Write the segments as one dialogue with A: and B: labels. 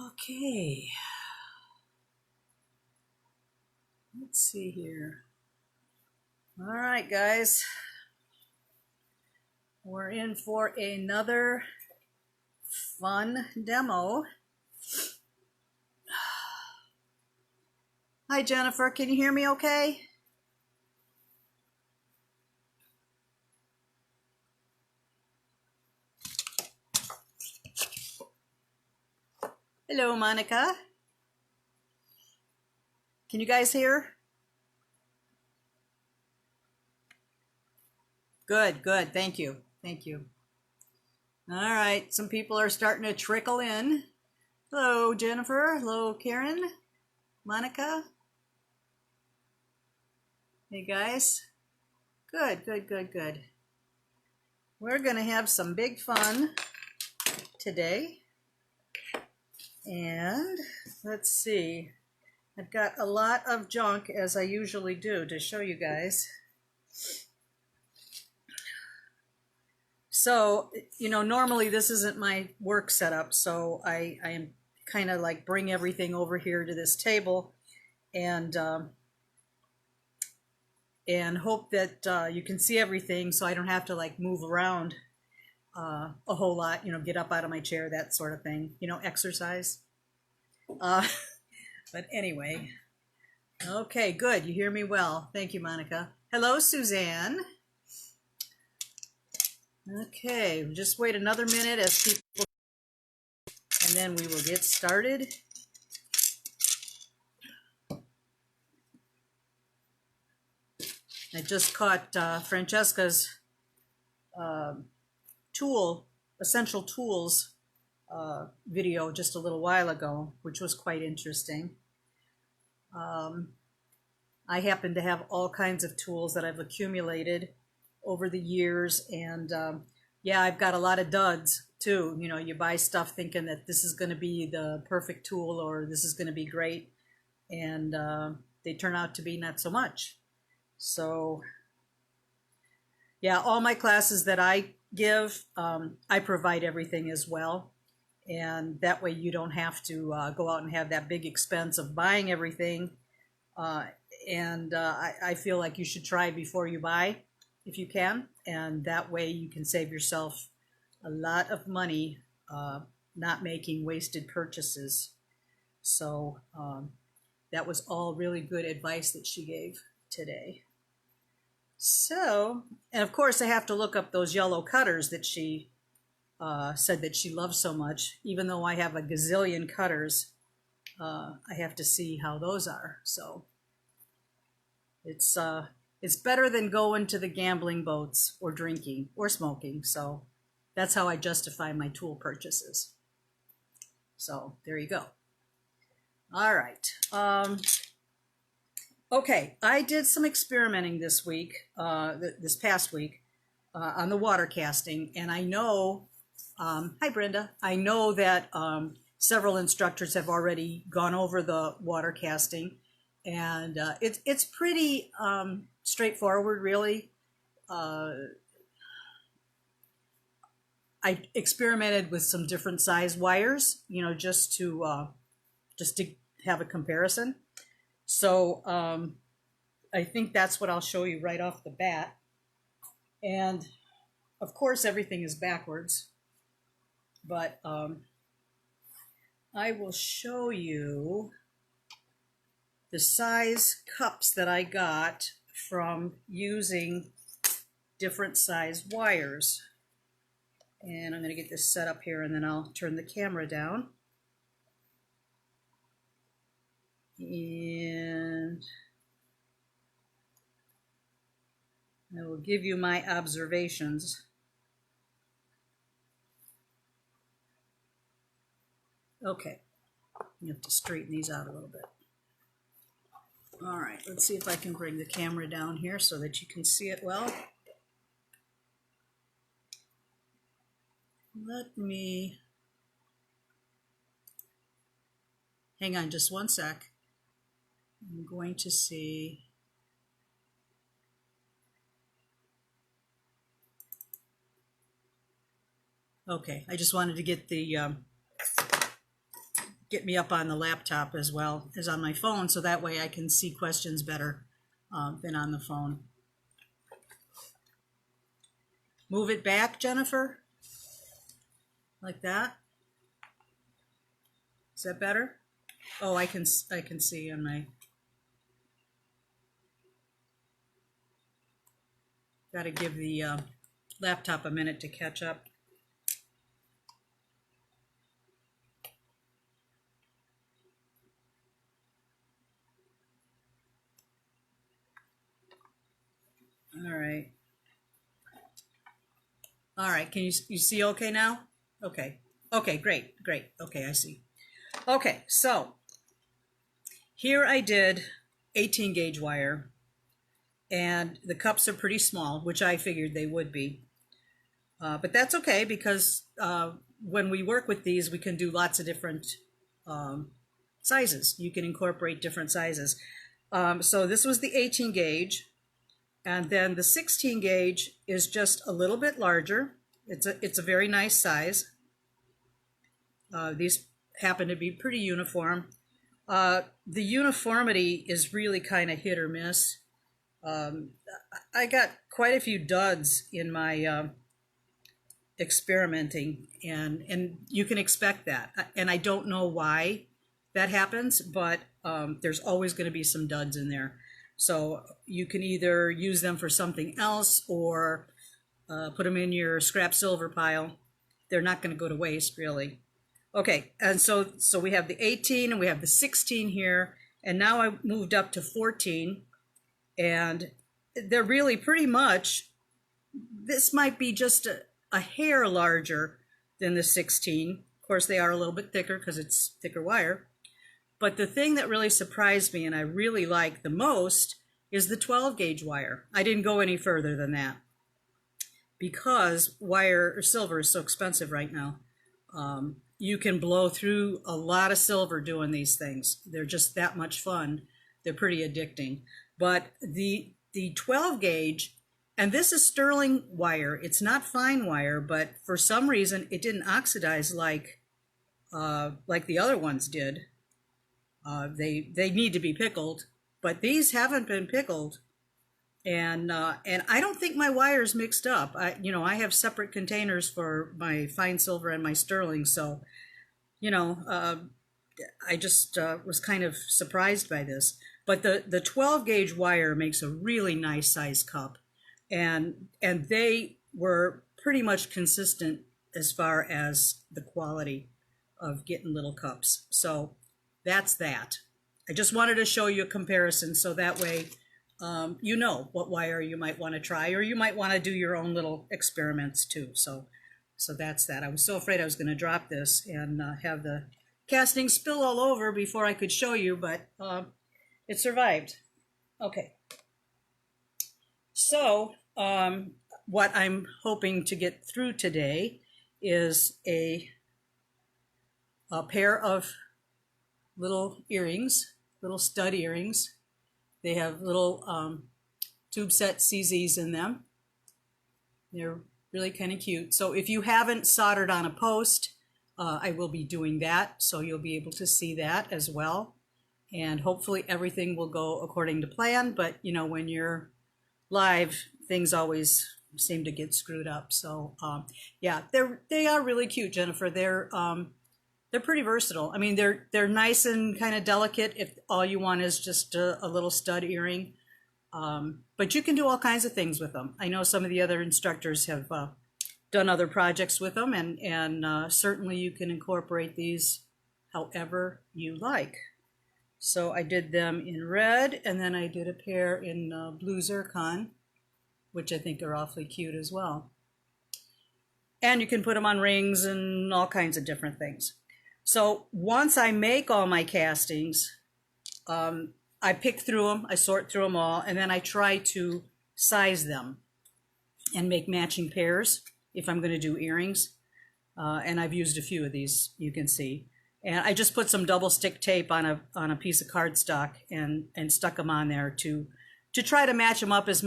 A: Okay, let's see here. All right, guys, we're in for another fun demo. Hi, Jennifer, can you hear me okay? Hello, Monica. Can you guys hear? Good, good, thank you, thank you. All right, some people are starting to trickle in. Hello, Jennifer. Hello, Karen. Monica. Hey, guys. Good, good, good, good. We're going to have some big fun today. And let's see. I've got a lot of junk, as I usually do, to show you guys. So, normally this isn't my work setup, so I am kind of like bring everything over here to this table and hope that you can see everything so I don't have to like move around a whole lot, get up out of my chair, that sort of thing, exercise. But anyway, okay, good. You hear me well. Thank you, Monica. Hello, Suzanne. Okay, just wait another minute as people, and then we will get started. I just caught Francesca's essential tools video just a little while ago, which was quite interesting. I happen to have all kinds of tools that I've accumulated over the years, and yeah, I've got a lot of duds too. You buy stuff thinking that this is going to be the perfect tool or this is going to be great, and they turn out to be not so much. So yeah, all my classes that I give, I provide everything as well, and that way you don't have to go out and have that big expense of buying everything. I feel like you should try before you buy if you can, and that way you can save yourself a lot of money not making wasted purchases. So that was all really good advice that she gave today. So, and of course I have to look up those yellow cutters that she said that she loves so much. Even though I have a gazillion cutters, I have to see how those are. So it's better than going to the gambling boats or drinking or smoking. So that's how I justify my tool purchases. So there you go. All right. Okay, I did some experimenting this week, this past week, on the water casting, and I know, hi Brenda, I know that several instructors have already gone over the water casting, and it's pretty straightforward, really. I experimented with some different size wires, just to have a comparison. So I think that's what I'll show you right off the bat. And of course, everything is backwards, but I will show you the size cups that I got from using different size wires. And I'm going to get this set up here, and then I'll turn the camera down. And I will give you my observations. Okay, you have to straighten these out a little bit. All right, let's see if I can bring the camera down here so that you can see it well. Let me, hang on just one sec. I'm going to see. Okay, I just wanted to get the get me up on the laptop as well as on my phone, so that way I can see questions better than on the phone. Move it back, Jennifer, like that. Is that better? Oh, I can see on my. Got to give the laptop a minute to catch up. All right. All right. Can you see okay now? Okay. Okay, great. Okay, I see. Okay, so here I did 18 gauge wire, and the cups are pretty small, which I figured they would be. But that's okay, because when we work with these, we can do lots of different sizes. You can incorporate different sizes. So this was the 18 gauge, and then the 16 gauge is just a little bit larger. It's a very nice size. These happen to be pretty uniform. The uniformity is really kind of hit or miss. I got quite a few duds in my experimenting, and you can expect that. And I don't know why that happens, but there's always going to be some duds in there. So you can either use them for something else or put them in your scrap silver pile. They're not going to go to waste, really. Okay, and so we have the 18 and we have the 16 here, and now I moved up to 14, and they're really pretty much, this might be just a hair larger than the 16. Of course, they are a little bit thicker because it's thicker wire. But the thing that really surprised me and I really like the most is the 12 gauge wire. I didn't go any further than that because wire or silver is so expensive right now. You can blow through a lot of silver doing these things. They're just that much fun. They're pretty addicting. But the 12 gauge, and this is sterling wire. It's not fine wire, but for some reason it didn't oxidize like the other ones did. They need to be pickled, but these haven't been pickled. And I don't think my wire's mixed up. I have separate containers for my fine silver and my sterling. So, I just was kind of surprised by this. But the 12 gauge wire makes a really nice size cup, and they were pretty much consistent as far as the quality of getting little cups. So that's that. I just wanted to show you a comparison so that way you know what wire you might want to try, or you might want to do your own little experiments too. So that's that. I was so afraid I was going to drop this and have the casting spill all over before I could show you, but it survived. Okay. So what I'm hoping to get through today is a pair of little earrings, little stud earrings. They have little tube set CZs in them. They're really kind of cute. So if you haven't soldered on a post, I will be doing that. So you'll be able to see that as well. And hopefully everything will go according to plan. But, when you're live, things always seem to get screwed up. So, yeah, they are really cute, Jennifer. They're pretty versatile. I mean, they're nice and kind of delicate if all you want is just a little stud earring. But you can do all kinds of things with them. I know some of the other instructors have done other projects with them, and certainly you can incorporate these however you like. So I did them in red, and then I did a pair in blue zircon, which I think are awfully cute as well. And you can put them on rings and all kinds of different things. So once I make all my castings, I pick through them, I sort through them all, and then I try to size them and make matching pairs if I'm going to do earrings. And I've used a few of these, you can see. And I just put some double stick tape on a piece of cardstock and stuck them on there to try to match them up as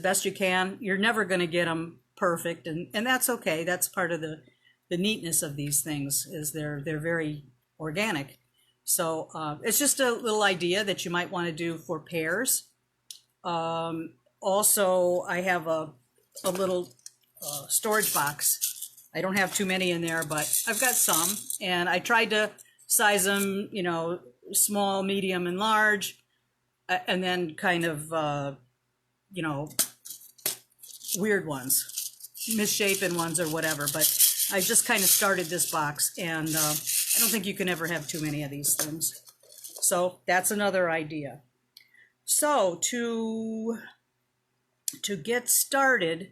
A: best you can. You're never going to get them perfect, and that's okay. That's part of the neatness of these things, is they're very organic. So it's just a little idea that you might want to do for pairs. Also, I have a little storage box. I don't have too many in there, but I've got some. And I tried to size them, you know, small, medium, and large, and then kind of, you know, weird ones, misshapen ones or whatever. But I just kind of started this box, and I don't think you can ever have too many of these things. So that's another idea. So to get started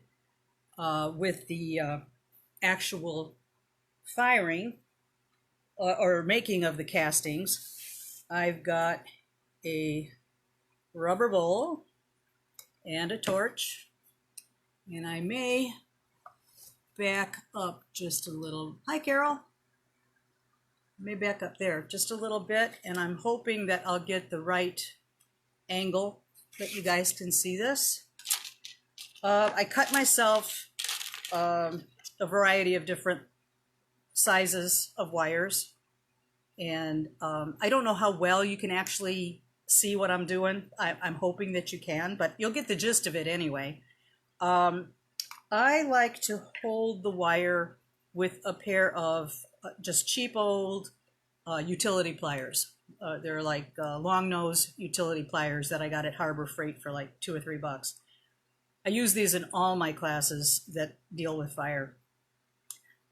A: with the actual firing or making of the castings, I've got a rubber bowl and a torch, and I may back up just a little. Hi, Carol. May back up there just a little bit, and I'm hoping that I'll get the right angle that you guys can see this. I cut myself a variety of different sizes of wires, and I don't know how well you can actually see what I'm doing. I'm hoping that you can, but you'll get the gist of it anyway. I like to hold the wire with a pair of just cheap old utility pliers. They're like long nose utility pliers that I got at Harbor Freight for like $2 or $3. I use these in all my classes that deal with fire.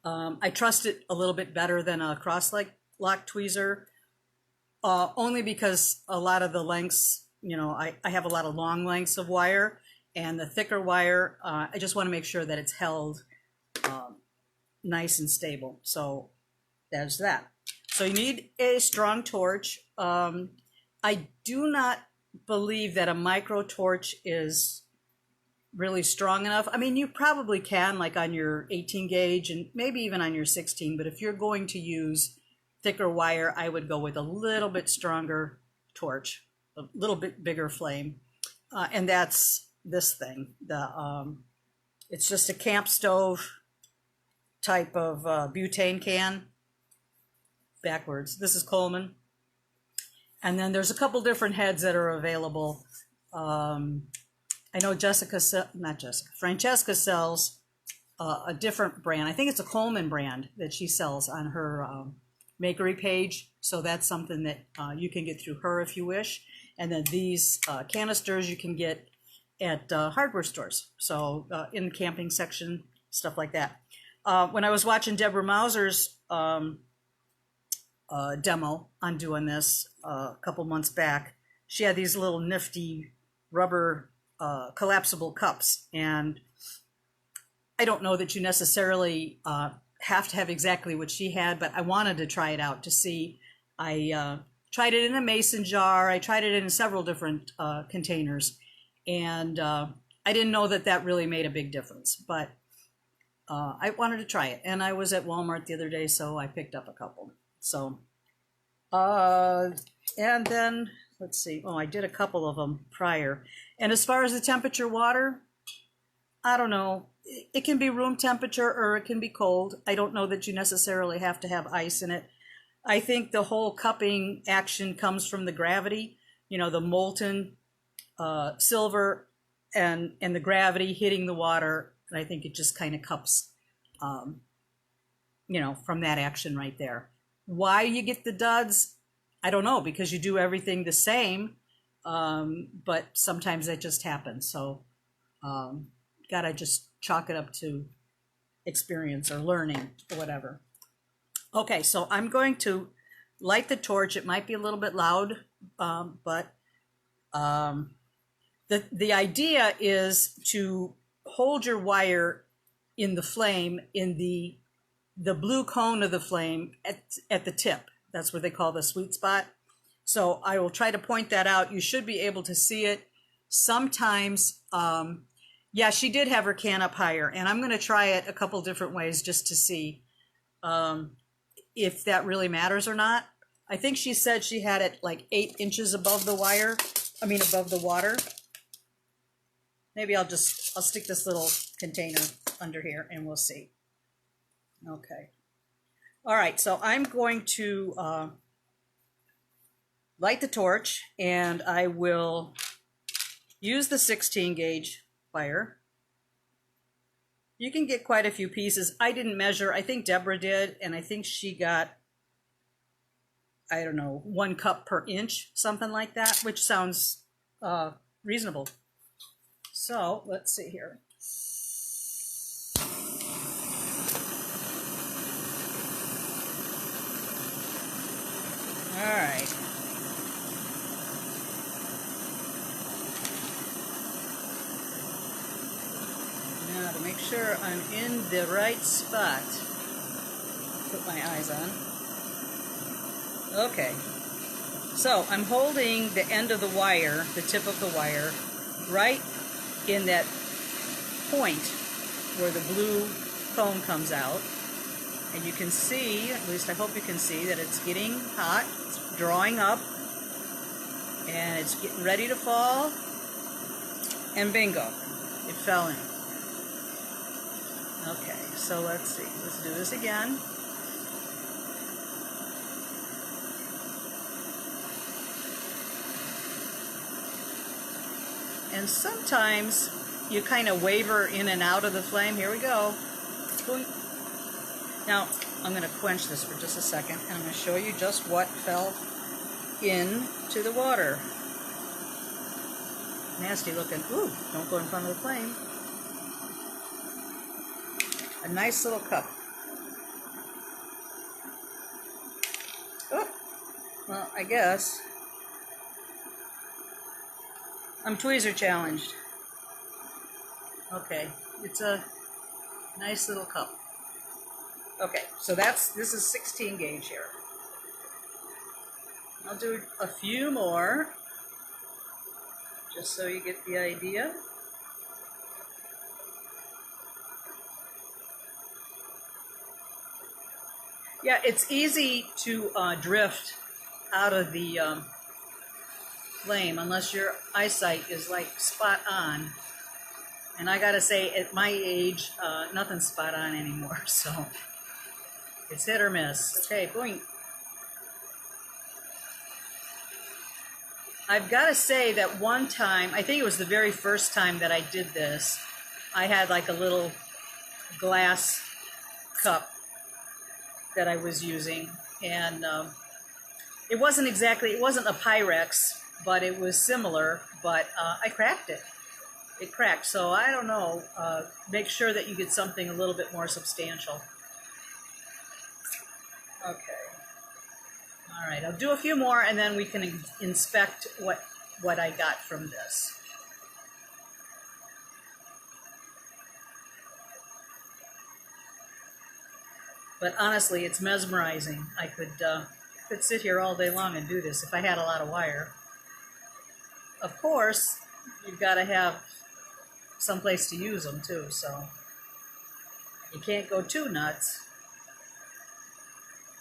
A: I trust it a little bit better than a cross-lock tweezer, only because a lot of the lengths, you know, I have a lot of long lengths of wire, and the thicker wire, I just want to make sure that it's held nice and stable. So there's that. So you need a strong torch. I do not believe that a micro torch is really strong enough. I mean, you probably can, like on your 18 gauge and maybe even on your 16, but if you're going to use thicker wire, I would go with a little bit stronger torch, a little bit bigger flame. And that's this thing. It's just a camp stove type of butane can. Backwards. This is Coleman. And then there's a couple different heads that are available. I know Francesca sells a different brand. I think it's a Coleman brand that she sells on her Makery page. So that's something that you can get through her if you wish. And then these canisters you can get at hardware stores. So in the camping section, stuff like that. When I was watching Deborah Mauser's demo on doing this a couple months back, she had these little nifty rubber collapsible cups, and I don't know that you necessarily have to have exactly what she had, but I wanted to try it out to see. I tried it in a mason jar. I tried it in several different containers, and I didn't know that that really made a big difference, but I wanted to try it, and I was at Walmart the other day, so I picked up a couple. So, and then let's see. Oh, I did a couple of them prior. And as far as the temperature water, I don't know. It can be room temperature or it can be cold. I don't know that you necessarily have to have ice in it. I think the whole cupping action comes from the gravity, you know, the molten silver and the gravity hitting the water. And I think it just kind of cups, you know, from that action right there. Why you get the duds, I don't know, because you do everything the same, but sometimes that just happens. So gotta just chalk it up to experience or learning or whatever. Okay, so I'm going to light the torch. It might be a little bit loud, but the idea is to hold your wire in the flame, in the blue cone of the flame at the tip. That's what they call the sweet spot. So I will try to point that out. You should be able to see it. Sometimes, yeah, she did have her can up higher, and I'm going to try it a couple different ways just to see if that really matters or not. I think she said she had it like 8 inches above the wire. I mean, above the water. Maybe I'll stick this little container under here and we'll see. Okay. All right, so I'm going to light the torch, and I will use the 16 gauge wire. You can get quite a few pieces. I didn't measure. I think Deborah did, and I think she got, I don't know, 1 cup per inch, something like that, which sounds reasonable. So let's see here. All right. Now to make sure I'm in the right spot, put my eyes on. Okay. So I'm holding the end of the wire, the tip of the wire, right in that point where the blue cone comes out. And you can see, at least I hope you can see, that it's getting hot, it's drawing up, and it's getting ready to fall, and bingo, it fell in. Okay, so let's see, let's do this again. And sometimes you kind of waver in and out of the flame. Here we go. Boing. Now, I'm going to quench this for just a second, and I'm going to show you just what fell into the water. Nasty looking. Ooh, don't go in front of the flame. A nice little cup. Oh, well, I guess I'm tweezer challenged. Okay, it's a nice little cup. Okay, so this is 16 gauge here. I'll do a few more, just so you get the idea. Yeah, it's easy to drift out of the flame unless your eyesight is like spot on. And I gotta say, at my age, nothing's spot on anymore, so it's hit or miss. Okay, boing. I've got to say that one time, I think it was the very first time that I did this, I had like a little glass cup that I was using, and it wasn't a Pyrex, but it was similar, but I cracked it. It cracked, so I don't know. Make sure that you get something a little bit more substantial. Okay. All right, I'll do a few more, and then we can inspect what I got from this. But honestly, it's mesmerizing. I could sit here all day long and do this if I had a lot of wire. Of course, you've got to have some place to use them too, so you can't go too nuts.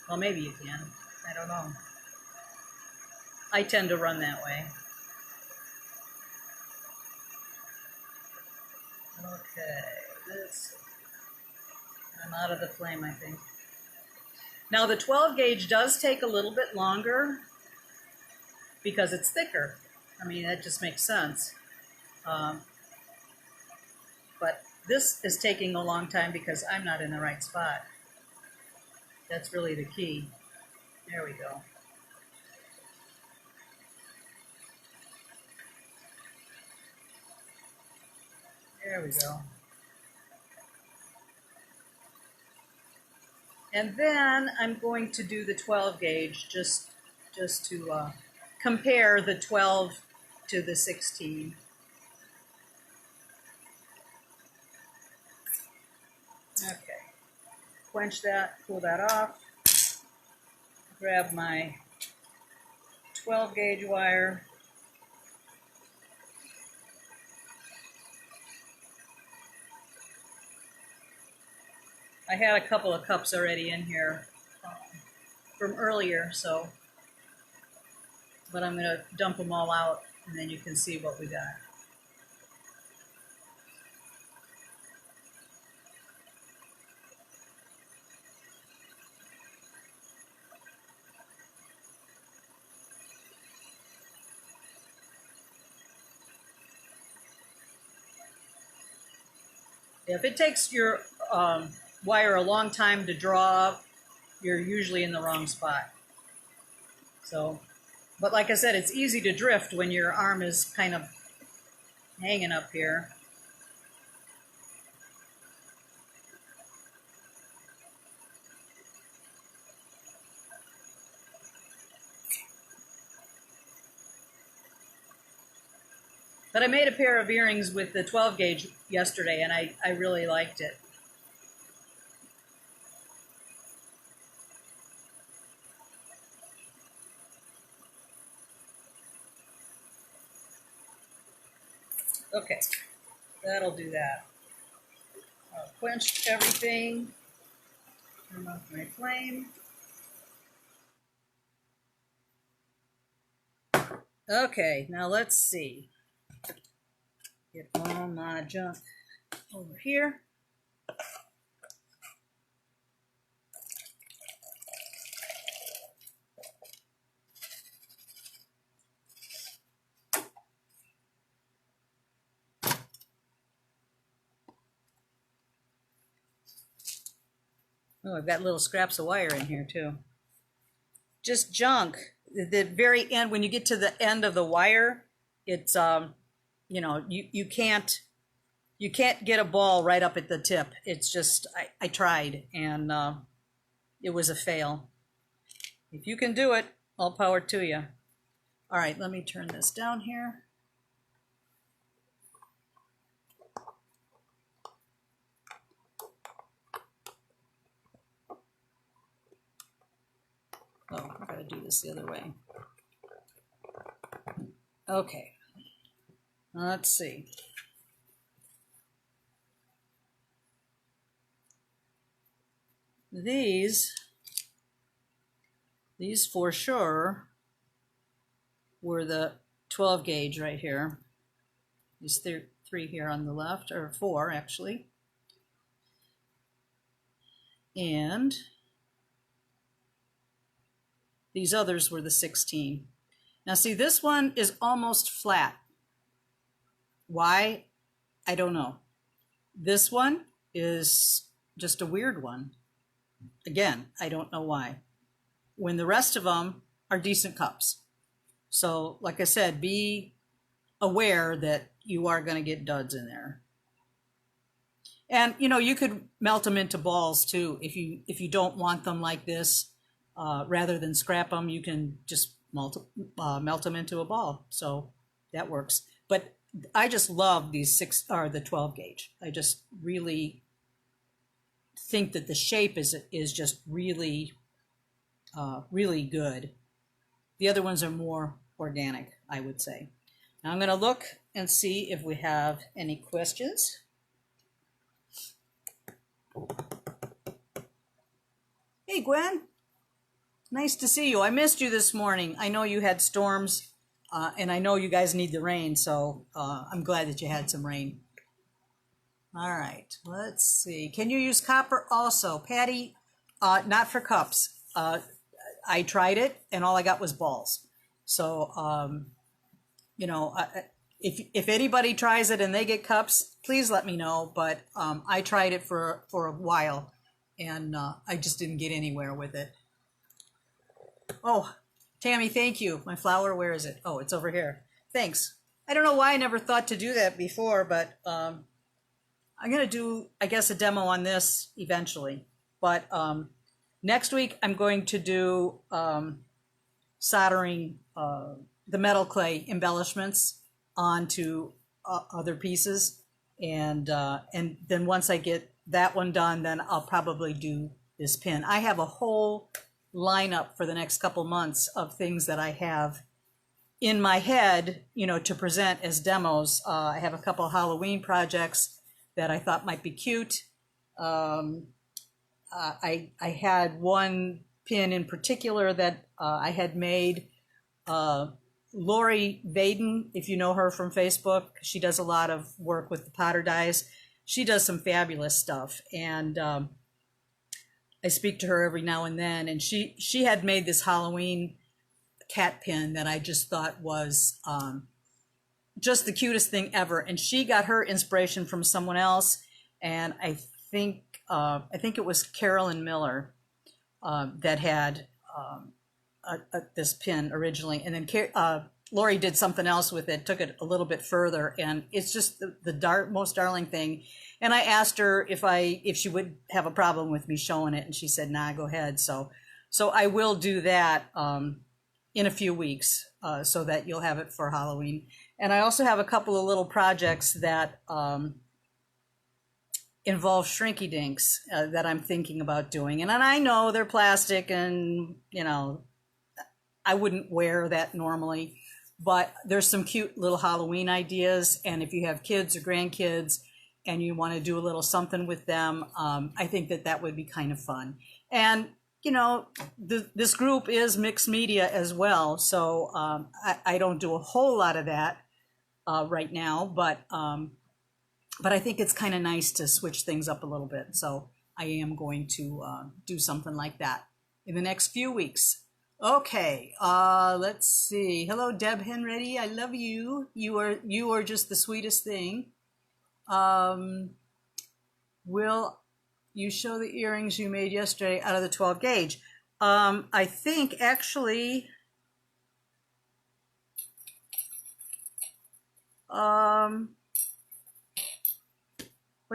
A: Well, maybe you can. I don't know. I tend to run that way. Okay, let's see. I'm out of the flame, I think. Now the 12 gauge does take a little bit longer because it's thicker. I mean, that just makes sense. But this is taking a long time because I'm not in the right spot. That's really the key. There we go. There we go. And then I'm going to do the 12 gauge just to compare the 12 to the 16. Okay. Quench that, pull that off. Grab my 12 gauge wire. I had a couple of cups already in here from earlier, but I'm going to dump them all out, and then you can see what we got. If it takes your wire a long time to draw, you're usually in the wrong spot. So, but like I said, it's easy to drift when your arm is kind of hanging up here. But I made a pair of earrings with the 12 gauge yesterday, and I really liked it. Okay, that'll do that. I'll quench everything. Turn off my flame. Okay, now let's see. Get all my junk over here. Oh, I've got little scraps of wire in here too. Just junk. The very end, when you get to the end of the wire, it's you know, you can't get a ball right up at the tip. It's just I tried, and it was a fail. If you can do it, all power to you. All right, let me turn this down here. Oh, I gotta do this the other way. Okay, let's see. These for sure were the 12 gauge right here. These three here on the left, or four actually. And these others were the 16. Now see, this one is almost flat. Why? I don't know. This one is just a weird one. Again, I don't know why. When the rest of them are decent cups. So, like I said, be aware that you are going to get duds in there. And, you know, you could melt them into balls too. If you don't want them like this, rather than scrap them, you can just melt them into a ball. So that works. But I just love these the 12 gauge. I just really think that the shape is just really, really good. The other ones are more organic, I would say. Now I'm going to look and see if we have any questions. Hey, Gwen. Nice to see you. I missed you this morning. I know you had storms, and I know you guys need the rain, so I'm glad that you had some rain. All right, let's see. Can you use copper also? Patty, not for cups. I tried it, and all I got was balls. So, you know, if anybody tries it and they get cups, please let me know. But I tried it for a while, and I just didn't get anywhere with it. Oh, Tammy, thank you. My flower, where is it? Oh, it's over here. Thanks. I don't know why I never thought to do that before, but I'm going to do, I guess, a demo on this eventually. But next week, I'm going to do soldering the metal clay embellishments onto other pieces. And then once I get that one done, then I'll probably do this pin. I have a whole lineup for the next couple months of things that I have in my head, you know, to present as demos. I have a couple of Halloween projects that I thought might be cute. I had one pin in particular that I had made. Lori Vaden, if you know her from Facebook, she does a lot of work with the Potter dies. She does some fabulous stuff, and I speak to her every now and then, and she had made this Halloween cat pin that I just thought was just the cutest thing ever. And she got her inspiration from someone else, and I think it was Carolyn Miller that had this pin originally, and then Lori did something else with it, took it a little bit further, and it's just the most darling thing. And I asked her if she would have a problem with me showing it, and she said, "Nah, go ahead." So I will do that in a few weeks, so that you'll have it for Halloween. And I also have a couple of little projects that involve shrinky dinks that I'm thinking about doing. And I know they're plastic, and I wouldn't wear that normally, but there's some cute little Halloween ideas. And if you have kids or grandkids and you want to do a little something with them, I think that would be kind of fun. And this group is mixed media as well, so I don't do a whole lot of that right now, but I think it's kind of nice to switch things up a little bit. So I am going to do something like that in the next few weeks. Okay, let's see. Hello, Deb Henready. I love you. You are just the sweetest thing. Will you show the earrings you made yesterday out of the 12 gauge? I think actually, what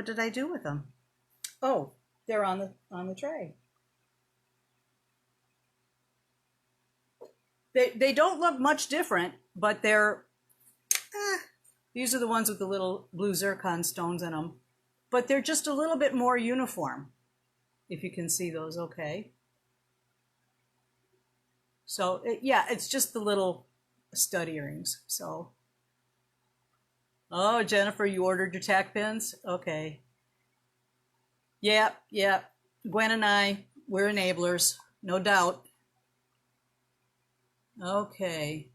A: did I do with them? Oh, they're on the tray. They don't look much different, but these are the ones with the little blue zircon stones in them, but they're just a little bit more uniform, if you can see those okay. So yeah, it's just the little stud earrings. So, oh, Jennifer, you ordered your tack pins? Okay. Yeah. Gwen and I, we're enablers, no doubt. Okay.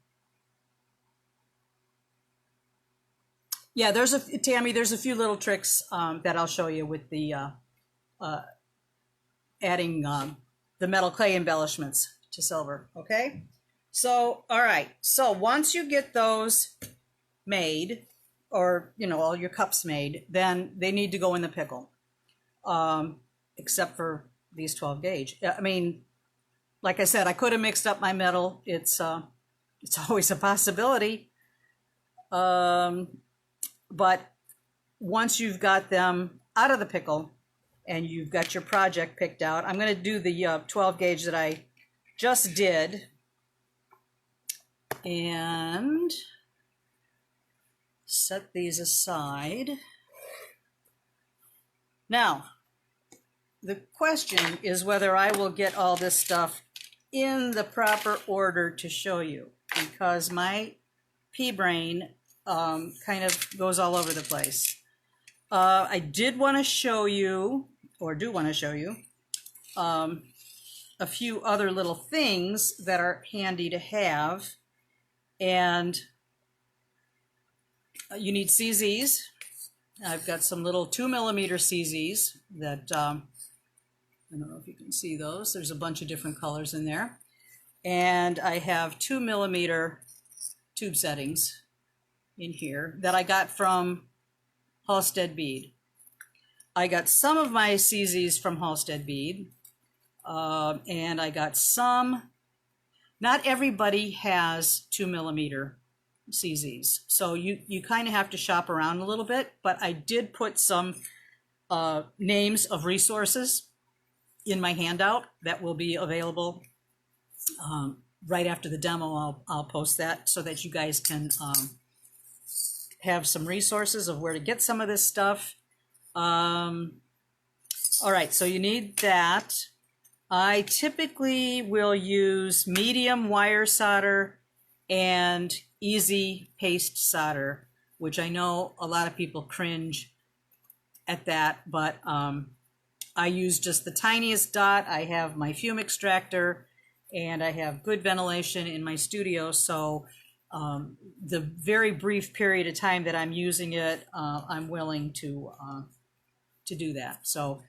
A: Yeah, Tammy, there's a few little tricks that I'll show you with the adding the metal clay embellishments to silver. Okay. So, all right. So once you get those made, or all your cups made, then they need to go in the pickle. Except for these 12 gauge. I mean, like I said, I could have mixed up my metal. It's always a possibility. But once you've got them out of the pickle and you've got your project picked out, I'm going to do the 12 gauge that I just did. And set these aside. Now, the question is whether I will get all this stuff in the proper order to show you, because my pea brain kind of goes all over the place. I did want to show you, or do want to show you, a few other little things that are handy to have. And you need CZs. I've got some little 2mm CZs that, I don't know if you can see those. There's a bunch of different colors in there. And I have 2mm tube settings in here that I got from Halstead Bead. I got some of my CZs from Halstead Bead, and I got some. Not everybody has 2mm CZs, so you kind of have to shop around a little bit, but I did put some names of resources in my handout that will be available right after the demo. I'll post that so that you guys can have some resources of where to get some of this stuff. All right, so you need that. I typically will use medium wire solder and easy paste solder, which I know a lot of people cringe at that, but I use just the tiniest dot. I have my fume extractor and I have good ventilation in my studio, so the very brief period of time that I'm using it, I'm willing to do that. So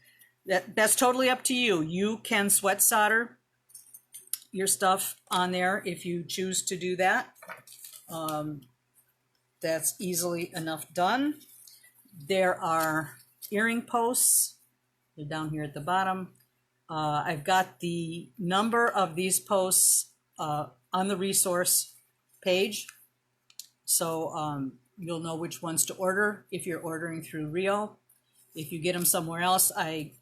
A: that's totally up to you. You can sweat solder your stuff on there if you choose to do that. That's easily enough done. There are earring posts. They're down here at the bottom. I've got the number of these posts on the resource page, so you'll know which ones to order if you're ordering through Rio. If you get them somewhere else, I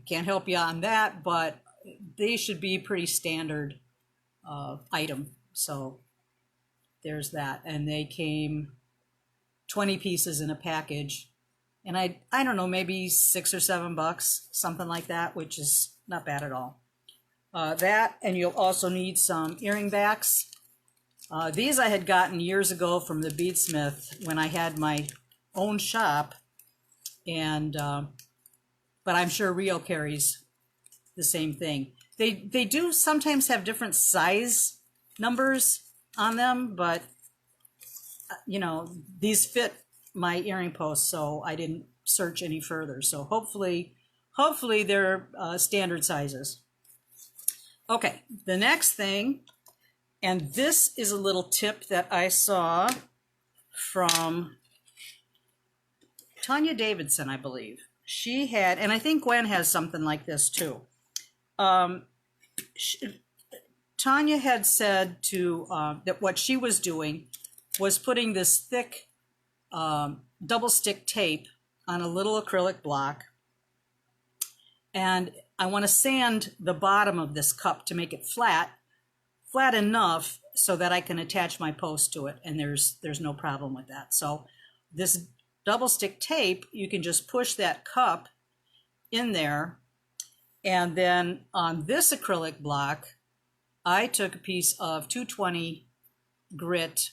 A: can't help you on that, but they should be pretty standard item. So there's that. And they came 20 pieces in a package. And I don't know, maybe $6 or $7, something like that, which is not bad at all. That, and you'll also need some earring backs. These I had gotten years ago from the Beadsmith when I had my own shop, and but I'm sure Rio carries the same thing. They do sometimes have different size numbers on them, but you know, these fit my earring posts, so I didn't search any further. So hopefully they're standard sizes. Okay, the next thing, and this is a little tip that I saw from Tanya Davidson, I believe. She had, and I think Gwen has something like this too. Tanya had said to that what she was doing was putting this thick double stick tape on a little acrylic block, and I want to sand the bottom of this cup to make it flat enough so that I can attach my post to it, and there's no problem with that. So this double stick tape, you can just push that cup in there, and then on this acrylic block I took a piece of 220 grit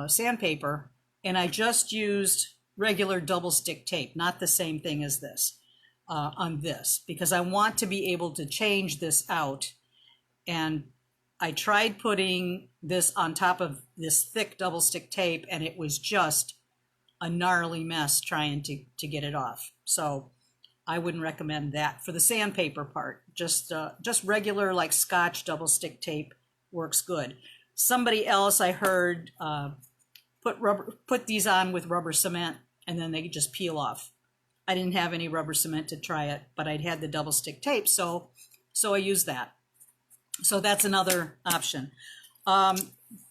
A: sandpaper, and I just used regular double stick tape, not the same thing as this, on this, because I want to be able to change this out. And I tried putting this on top of this thick double stick tape, and it was just a gnarly mess trying to get it off. So I wouldn't recommend that for the sandpaper part. Just regular like Scotch double stick tape works good. Somebody else I heard put these on with rubber cement, and then they just peel off. I didn't have any rubber cement to try it, but I'd had the double stick tape, so I used that. So that's another option.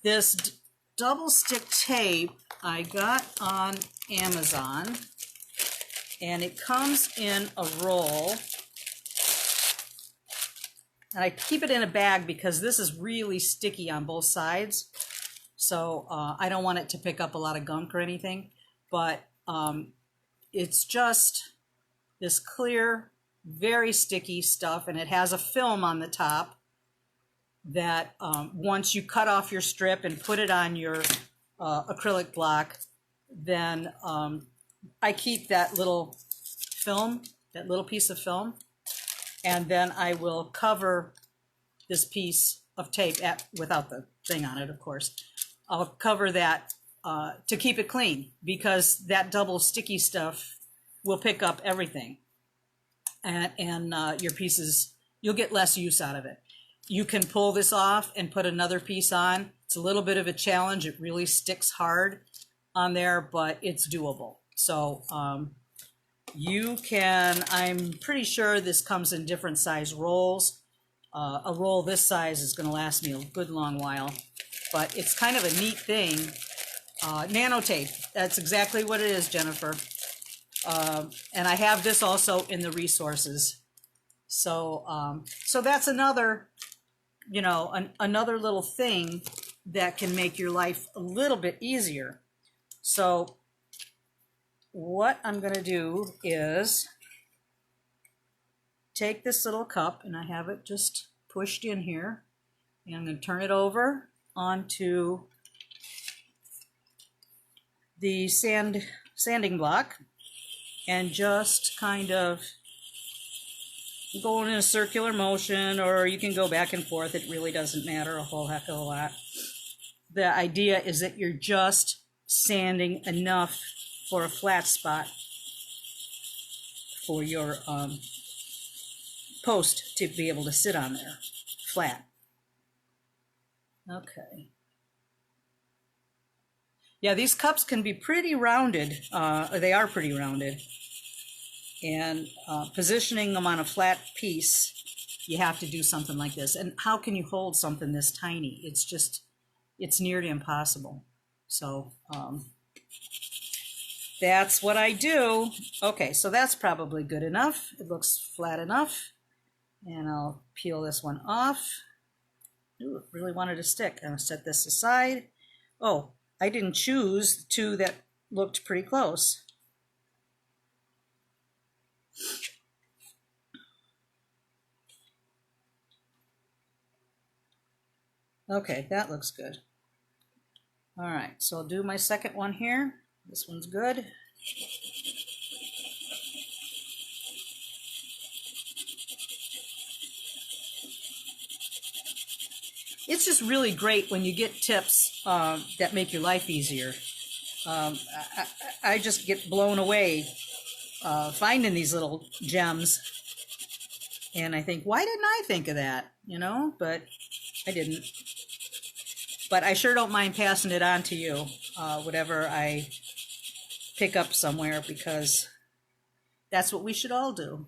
A: This double stick tape I got on Amazon, and it comes in a roll. And I keep it in a bag because this is really sticky on both sides. So I don't want it to pick up a lot of gunk or anything, but it's just this clear, very sticky stuff, and it has a film on the top that once you cut off your strip and put it on your acrylic block, then I keep that little film, that little piece of film, and then I will cover this piece of tape without the thing on it, of course. I'll cover that to keep it clean, because that double sticky stuff will pick up everything, and your pieces, you'll get less use out of it. You can pull this off and put another piece on. It's a little bit of a challenge. It really sticks hard on there, but it's doable. So you can, I'm pretty sure this comes in different size rolls. A roll this size is going to last me a good long while, but it's kind of a neat thing. Nanotape, that's exactly what it is, Jennifer. And I have this also in the resources. So so that's another, you know, another little thing that can make your life a little bit easier. So what I'm going to do is take this little cup, and I have it just pushed in here, and I'm going to turn it over onto the sanding block, and just kind of go in a circular motion, or you can go back and forth. It really doesn't matter a whole heck of a lot. The idea is that you're just sanding enough for a flat spot for your post to be able to sit on there flat. Okay. Yeah, these cups can be pretty rounded. They are pretty rounded. And positioning them on a flat piece, you have to do something like this. And how can you hold something this tiny? It's nearly impossible. So that's what I do. Okay, so that's probably good enough. It looks flat enough. And I'll peel this one off. Ooh, it really wanted to stick. I'm gonna set this aside. Oh, I didn't choose the two that looked pretty close. Okay, that looks good. All right, so I'll do my second one here. This one's good. It's just really great when you get tips that make your life easier. I just get blown away finding these little gems, and I think, why didn't I think of that? You know, but I didn't. But I sure don't mind passing it on to you, whatever I pick up somewhere, because that's what we should all do,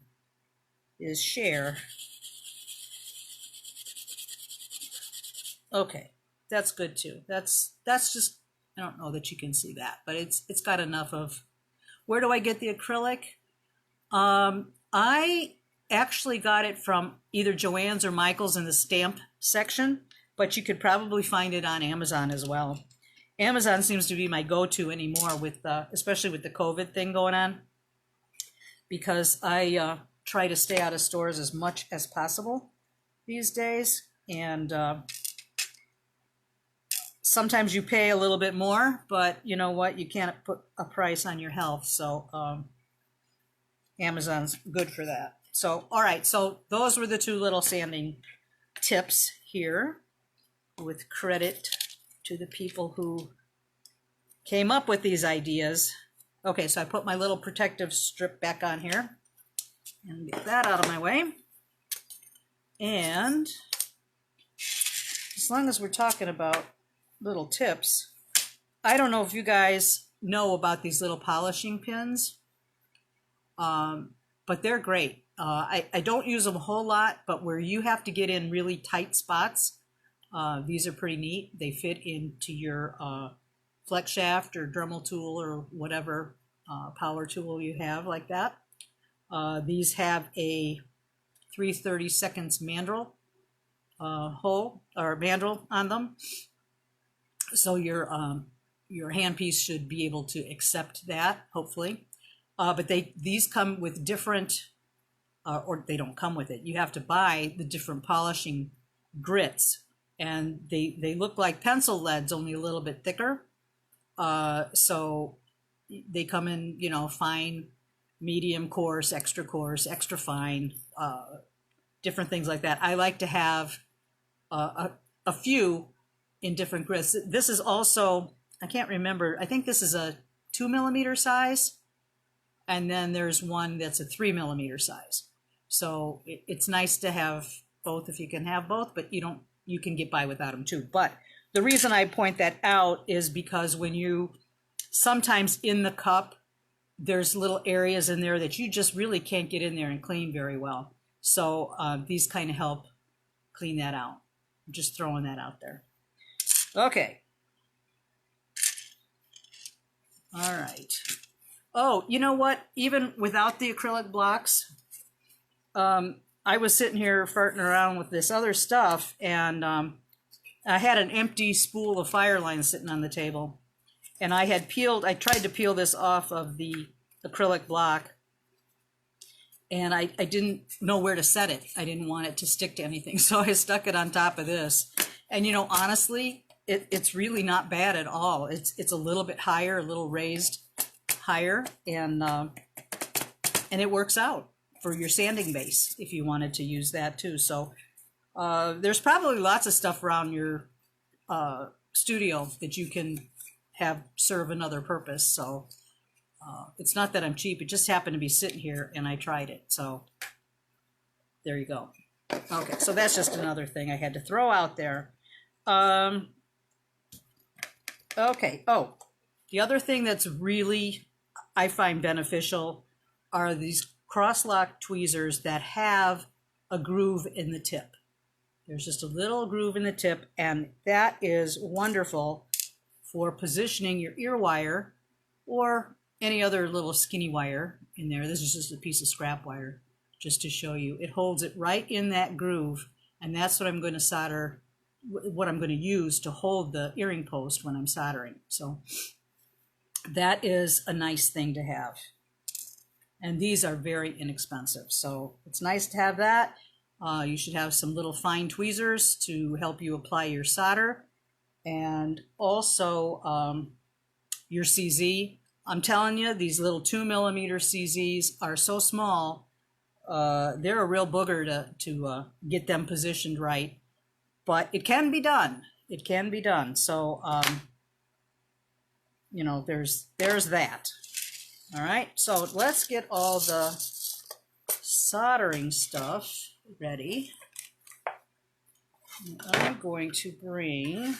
A: is share. Okay, that's good too. That's just, I don't know that you can see that, but it's got enough of. Where do I get the acrylic? I actually got it from either Joann's or Michael's in the stamp section, but you could probably find it on Amazon as well. Amazon seems to be my go-to anymore, with especially with the COVID thing going on, because I try to stay out of stores as much as possible these days, and sometimes you pay a little bit more, but you know what? You can't put a price on your health, so Amazon's good for that. So, all right, so those were the two little sanding tips here, with credit to the people who came up with these ideas. Okay, so I put my little protective strip back on here and get that out of my way. And as long as we're talking about little tips, I don't know if you guys know about these little polishing pins, but they're great. I don't use them a whole lot, but where you have to get in really tight spots, these are pretty neat. They fit into your flex shaft or Dremel tool or whatever power tool you have like that. These have a 3/32 mandrel hole or mandrel on them, so your handpiece should be able to accept that, hopefully. But these come with different, or they don't come with it. You have to buy the different polishing grits, and they look like pencil leads, only a little bit thicker. So they come in, you know, fine, medium coarse, extra fine, different things like that. I like to have a few in different grits. This is also, I can't remember, I think this is a 2mm size, and then there's one that's a 3mm size. So it's nice to have both if you can have both, but you can get by without them too. But the reason I point that out is because when you, sometimes in the cup, there's little areas in there that you just really can't get in there and clean very well. So these kind of help clean that out. I'm just throwing that out there. Okay. All right. Oh, you know what? Even without the acrylic blocks, I was sitting here farting around with this other stuff, and I had an empty spool of Fireline sitting on the table, and I tried to peel this off of the acrylic block, and I didn't know where to set it. I didn't want it to stick to anything, so I stuck it on top of this. And you know, honestly, it's really not bad at all. It's a little bit higher, a little raised higher, and it works out for your sanding base if you wanted to use that too. So there's probably lots of stuff around your studio that you can have serve another purpose. So it's not that I'm cheap. It just happened to be sitting here and I tried it. So there you go. Okay, so that's just another thing I had to throw out there. Okay, oh, the other thing that's really, I find beneficial are these cross-lock tweezers that have a groove in the tip. There's just a little groove in the tip, and that is wonderful for positioning your ear wire or any other little skinny wire in there. This is just a piece of scrap wire, just to show you. It holds it right in that groove, and that's what I'm going to solder, what I'm going to use to hold the earring post when I'm soldering. So that is a nice thing to have. And these are very inexpensive, so it's nice to have that. You should have some little fine tweezers to help you apply your solder, and also your CZ. I'm telling you, these little 2mm CZs are so small, they're a real booger to get them positioned right, but it can be done. It can be done. So, you know, there's that. All right, so let's get all the soldering stuff ready. And I'm going to bring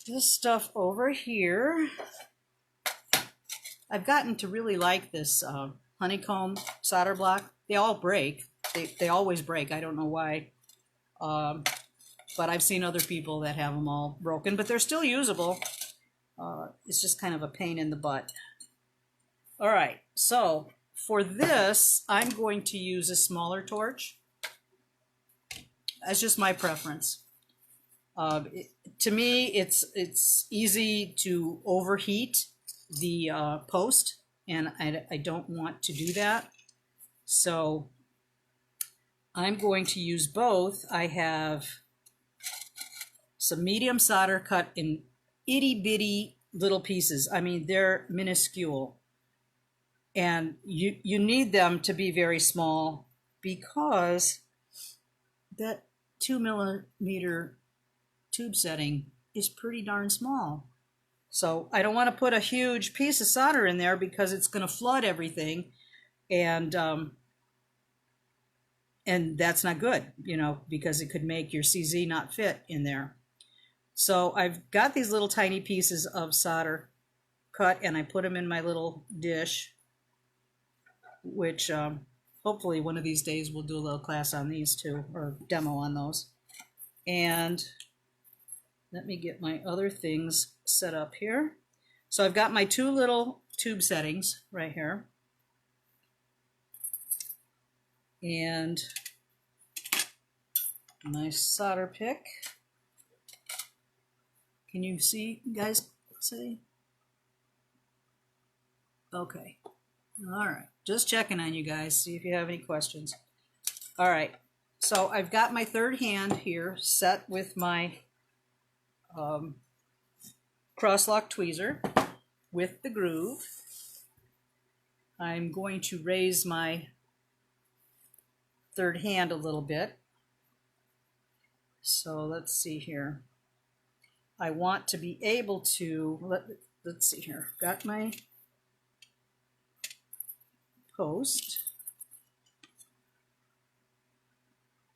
A: this stuff over here. I've gotten to really like this honeycomb solder block. They all break. They always break. I don't know why. But I've seen other people that have them all broken, but they're still usable. It's just kind of a pain in the butt. All right, so for this, I'm going to use a smaller torch. That's just my preference. To me, it's easy to overheat the post, and I don't want to do that. So I'm going to use both. I have some medium solder cut in itty bitty little pieces. I mean, they're minuscule, and you need them to be very small because that 2mm tube setting is pretty darn small. So I don't want to put a huge piece of solder in there because it's going to flood everything, and that's not good, you know, because it could make your CZ not fit in there. So I've got these little tiny pieces of solder cut, and I put them in my little dish, which hopefully one of these days we'll do a little class on these too, or demo on those. And let me get my other things set up here. So I've got my two little tube settings right here. And my solder pick. Can you see, guys? See? Okay. All right. Just checking on you guys, see if you have any questions. All right. So I've got my third hand here set with my cross-lock tweezer with the groove. I'm going to raise my third hand a little bit. So let's see here. I want to be able to, let's see here, got my post.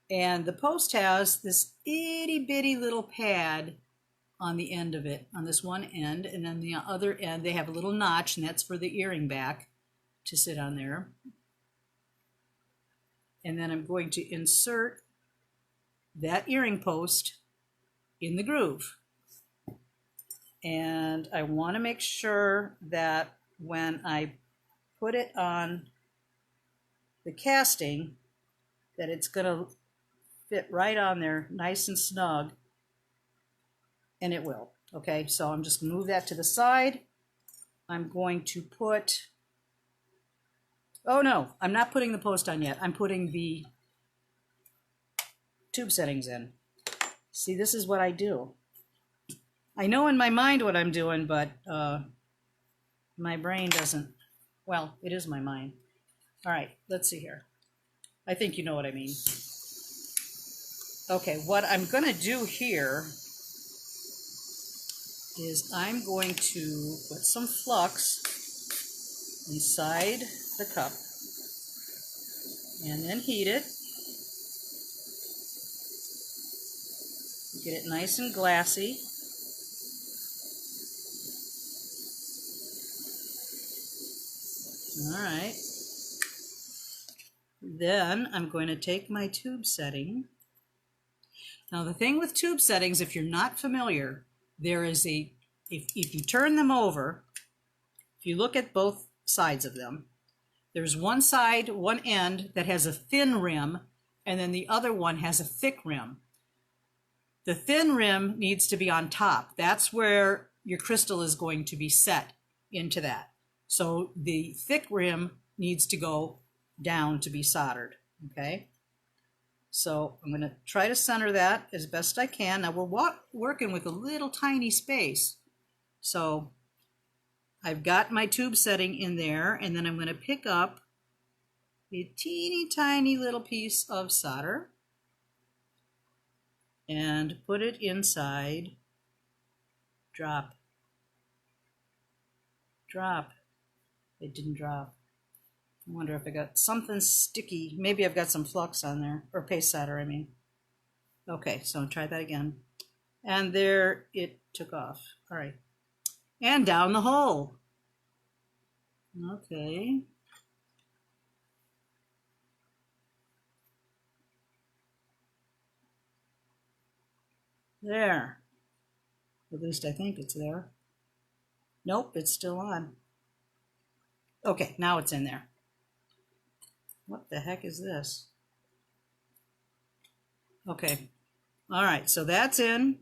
A: And the post has this itty bitty little pad on the end of it, on this one end, and then the other end they have a little notch, and that's for the earring back to sit on there. And then I'm going to insert that earring post in the groove. And I want to make sure that when I put it on the casting, that it's going to fit right on there nice and snug, and it will. Okay, so I'm just going to move that to the side. I'm going to put, oh no, I'm not putting the post on yet. I'm putting the tube settings in. See, this is what I do. I know in my mind what I'm doing, but my brain doesn't. Well, it is my mind. All right, let's see here. I think you know what I mean. Okay, what I'm going to do here is I'm going to put some flux inside the cup and then heat it. Get it nice and glassy. All right. Then I'm going to take my tube setting. Now the thing with tube settings, if you're not familiar, there is if you turn them over, if you look at both sides of them, there's one side, one end that has a thin rim, and then the other one has a thick rim. The thin rim needs to be on top. That's where your crystal is going to be set into that. So the thick rim needs to go down to be soldered, okay? So I'm going to try to center that as best I can. Now we're working with a little tiny space. So I've got my tube setting in there, and then I'm going to pick up a teeny tiny little piece of solder and put it inside. Drop. Drop. It didn't drop. I wonder if I got something sticky. Maybe I've got some flux on there, or paste solder, I mean. Okay, so try that again. And there it took off. All right. And down the hole. Okay. There. At least I think it's there. Nope, it's still on. Okay, now it's in there. What the heck is this? Okay. All right, so that's in.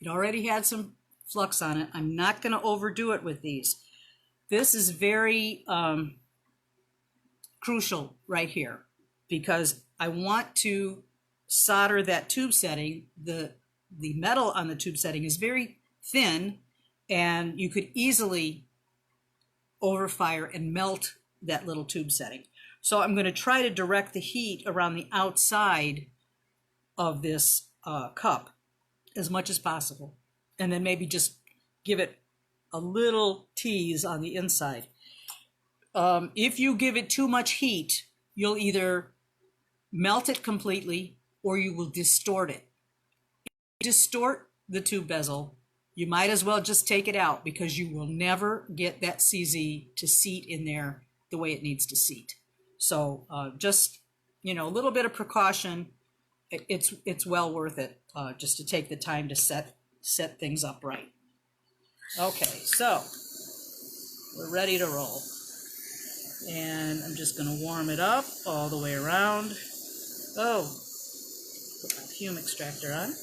A: It already had some flux on it. I'm not going to overdo it with these. This is very crucial right here because I want to solder that tube setting. The metal on the tube setting is very thin, and you could easily overfire and melt that little tube setting. So I'm going to try to direct the heat around the outside of this cup as much as possible, and then maybe just give it a little tease on the inside. If you give it too much heat, you'll either melt it completely or you will distort it. If you distort the tube bezel, you might as well just take it out because you will never get that CZ to seat in there the way it needs to seat. So just, a little bit of precaution. It's well worth it just to take the time to set things up right. Okay, so we're ready to roll. And I'm just going to warm it up all the way around. Oh, put my fume extractor on.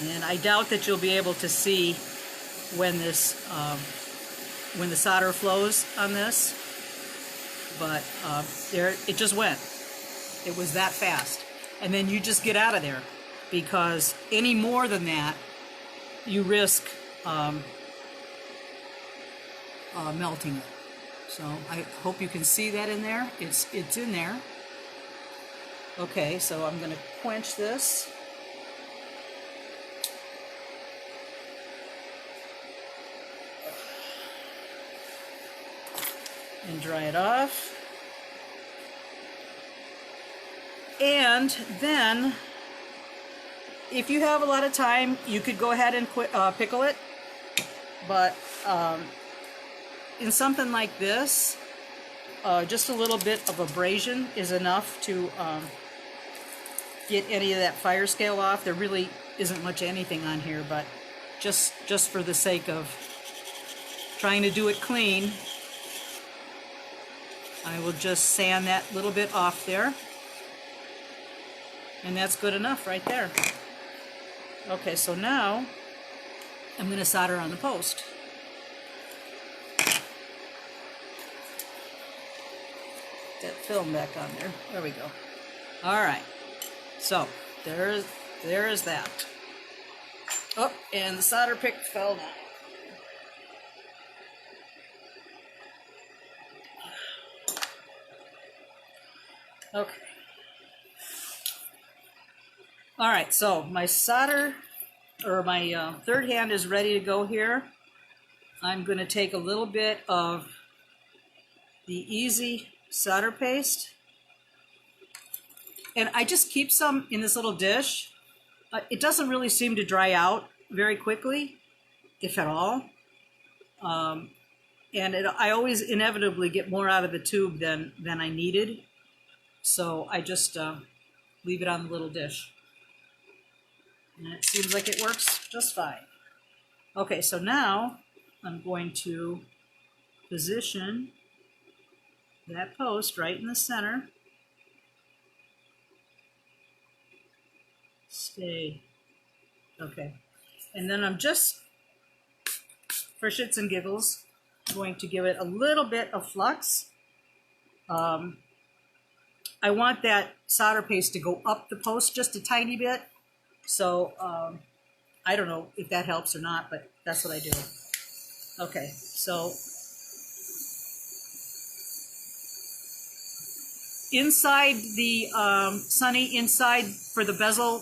A: And I doubt that you'll be able to see when this, when the solder flows on this, but there it just went. It was that fast. And then you just get out of there because any more than that, you risk melting it. So I hope you can see that in there. It's in there. Okay, so I'm going to quench this. And dry it off. And then, if you have a lot of time, you could go ahead and pickle it. But in something like this, just a little bit of abrasion is enough to get any of that fire scale off. There really isn't much anything on here, but just for the sake of trying to do it clean, I will just sand that little bit off there. And that's good enough right there. Okay, so now I'm going to solder on the post. That film back on there. There we go. All right. So there is that. Oh, and the solder pick fell down. Okay. All right, so my solder, or my third hand is ready to go here. I'm going to take a little bit of the Easy solder paste, and I just keep some in this little dish It doesn't really seem to dry out very quickly, if at all. And I always inevitably get more out of the tube than I needed. So I just leave it on the little dish. And it seems like it works just fine. Okay, so now I'm going to position that post right in the center. Stay. Okay. And then I'm just, for shits and giggles, going to give it a little bit of flux. I want that solder paste to go up the post just a tiny bit. So I don't know if that helps or not, but that's what I do. Okay, so inside the Sunny, inside for the bezel,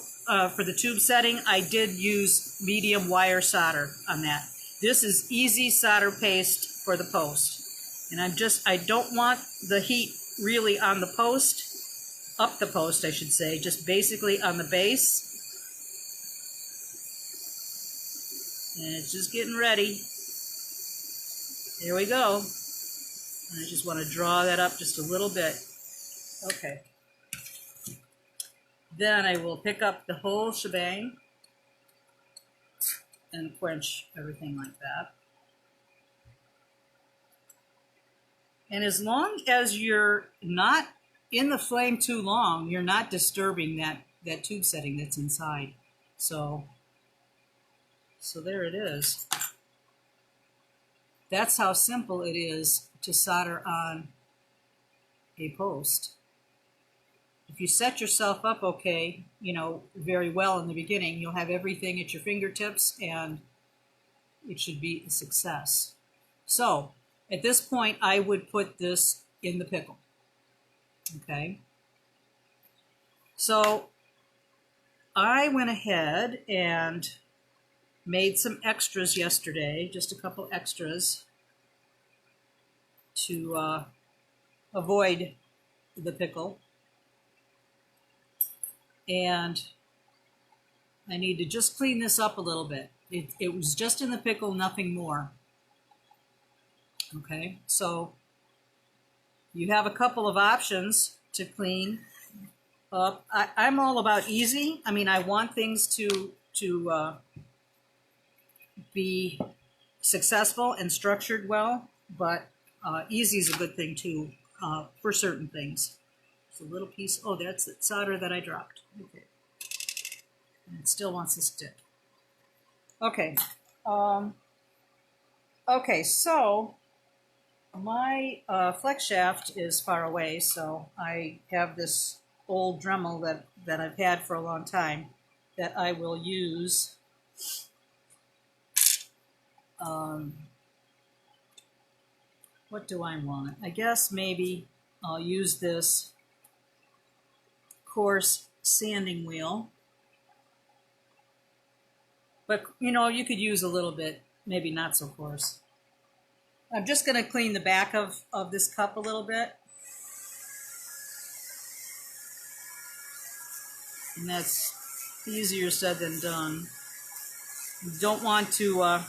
A: for the tube setting, I did use medium wire solder on that. This is easy solder paste for the post. And I don't want the heat really on the post, up the post I should say, just basically on the base. And it's just getting ready. There we go. And I just want to draw that up just a little bit. Okay. Then I will pick up the whole shebang and quench everything like that. And as long as you're not in the flame too long, you're not disturbing that tube setting that's inside. So there it is. That's how simple it is to solder on a post. If you set yourself up okay, very well in the beginning, you'll have everything at your fingertips and it should be a success. So at this point, I would put this in the pickle. Okay. So I went ahead and made some extras yesterday, just a couple extras to avoid the pickle. And I need to just clean this up a little bit. It was just in the pickle, nothing more. Okay, so you have a couple of options to clean up. I'm all about easy. I mean, I want things to be successful and structured well, but easy is a good thing too for certain things. It's a little piece. Oh, that's the solder that I dropped. Okay, and it still wants to stick. Okay. Okay, so my flex shaft is far away, so I have this old Dremel that I've had for a long time that I will use. What do I want? I guess maybe I'll use this coarse sanding wheel. But, you could use a little bit, maybe not so coarse. I'm just going to clean the back of this cup a little bit. And that's easier said than done. You don't want to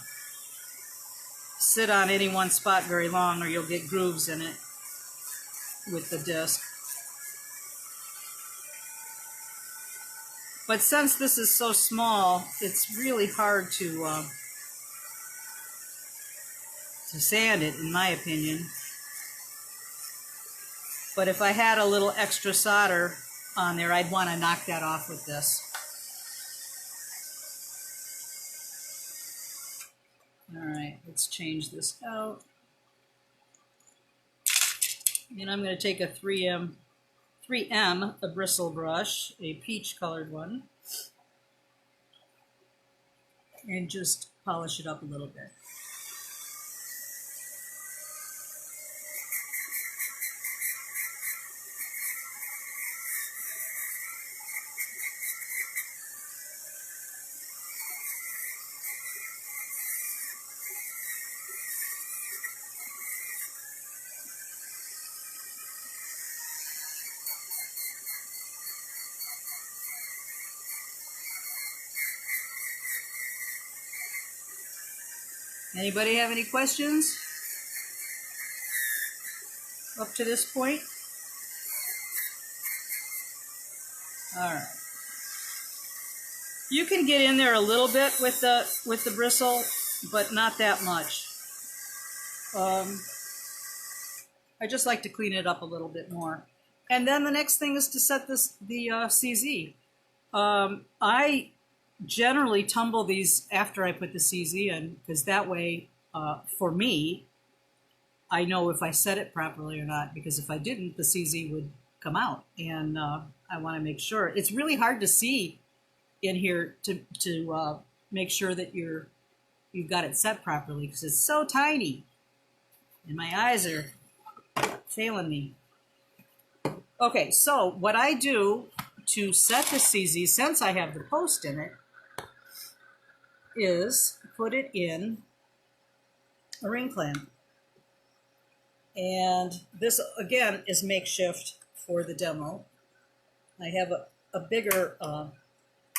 A: sit on any one spot very long or you'll get grooves in it with the disc. But since this is so small, it's really hard to sand it, in my opinion. But if I had a little extra solder on there, I'd want to knock that off with this. All right, let's change this out. And I'm going to take a 3M a bristle brush, a peach colored one, and just polish it up a little bit. Anybody have any questions up to this point? All right. You can get in there a little bit with the bristle, but not that much. I just like to clean it up a little bit more. And then the next thing is to set the CZ. I generally tumble these after I put the CZ in, because that way, for me, I know if I set it properly or not, because if I didn't, the CZ would come out, and I want to make sure. It's really hard to see in here to make sure that you've got it set properly, because it's so tiny, and my eyes are failing me. Okay, so what I do to set the CZ, since I have the post in it, is put it in a ring clamp. And this, again, is makeshift for the demo. I have a bigger,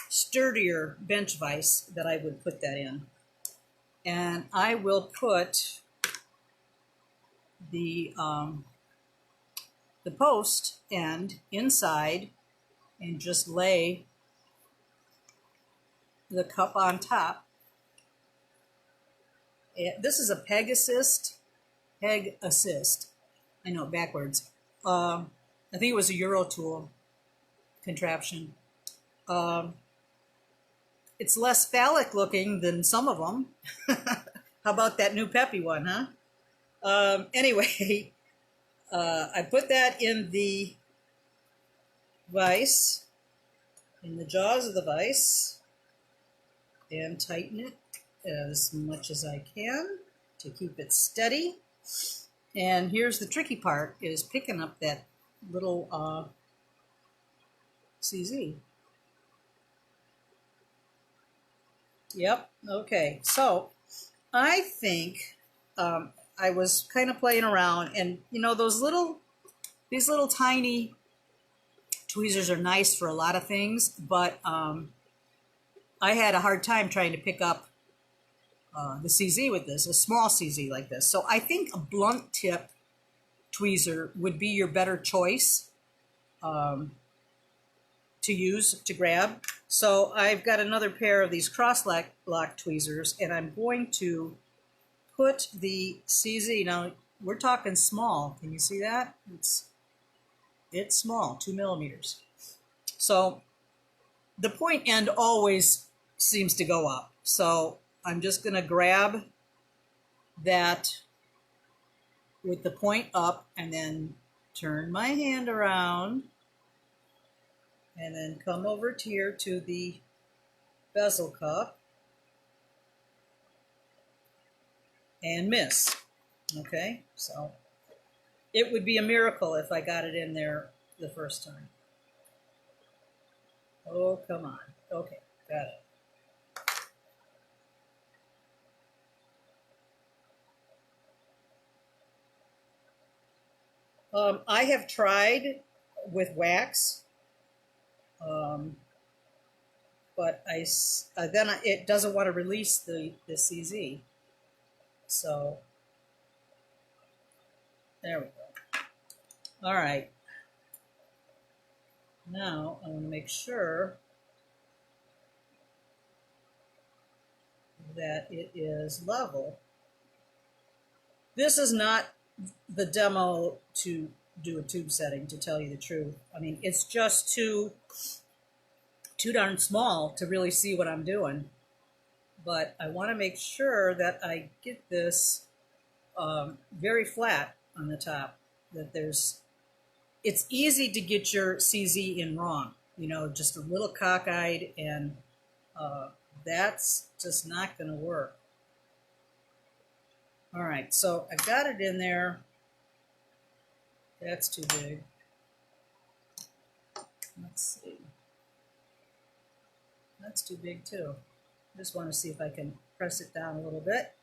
A: sturdier bench vise that I would put that in. And I will put the post end inside and just lay the cup on top. This is a Peg Assist. I know, backwards. I think it was a Eurotool contraption. It's less phallic looking than some of them. How about that new Peppy one, huh? Anyway, I put that in the vise, in the jaws of the vise, and tighten it as much as I can to keep it steady. And here's the tricky part, is picking up that little CZ. Yep, okay. So I think I was kind of playing around, and you know, these little tiny tweezers are nice for a lot of things, but I had a hard time trying to pick up the CZ with this, a small CZ like this. So I think a blunt tip tweezer would be your better choice to use, to grab. So I've got another pair of these cross lock tweezers, and I'm going to put the CZ, now we're talking small, can you see that? It's small, 2 millimeters. So the point end always seems to go up. So I'm just going to grab that with the point up and then turn my hand around and then come over here to the bezel cup and miss. Okay, so it would be a miracle if I got it in there the first time. Oh, come on. Okay, got it. I have tried with wax, but it doesn't want to release the CZ. So there we go. All right. Now I want to make sure that it is level. This is not the demo to do a tube setting, to tell you the truth. I mean, it's just too darn small to really see what I'm doing. But I want to make sure that I get this very flat on the top, that it's easy to get your CZ in wrong, you know, just a little cockeyed, and that's just not going to work. All right, so I've got it in there. That's too big. Let's see. That's too big too. Just want to see if I can press it down a little bit.